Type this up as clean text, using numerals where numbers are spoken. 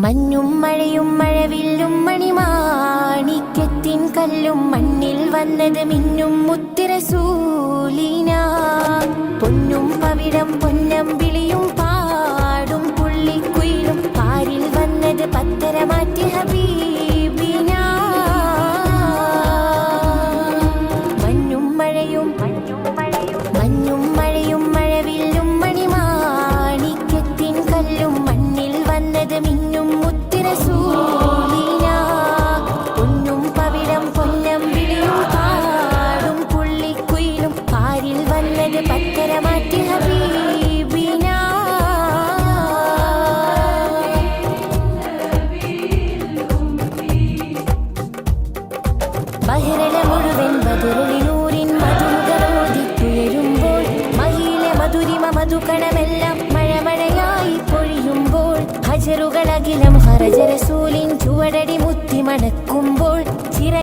മഞ്ഞും മഴയും മഴവില്ലും മണിമാണിക്യത്തിൻ കല്ലും മണ്ണിൽ വന്നത് മിന്നും മുത്തുറസൂലിന. പൊന്നും പവിഴം പൊന്നമ്പിളിയും പാടും പുള്ളിക്കുയിലും പാരിൽ വന്നത് പത്തര മാറ്റി ഹബീബിന. മഞ്ഞും മഴയും മഴവില്ലും മണിമാണിക്യത്തിൻ കല്ലും മണ്ണിൽ വന്നത് മിന്നും മുത്തുറസൂലിന. പൊന്നും പവിഴം പൊന്നമ്പിളിയും പാടും പുള്ളിക്കുയിലും പാരിൽ വന്നത് പത്തര മാറ്റി ഹബീബിന. ബഹ്റല മുഴുവൻ ബദറുളിനൂറിൻ മധുകളോദിത്തുയരുമ്പോൾ മഹിയിലെ മധുരിമ മധുകണമെല്ലാം മഴമഴയായി പൊഴിയുമ്പോൾ ഹജറുകളകിലം ഹറജ റസൂലിൻ ചുവടടി മുത്തി മണക്കുമ്പോൾ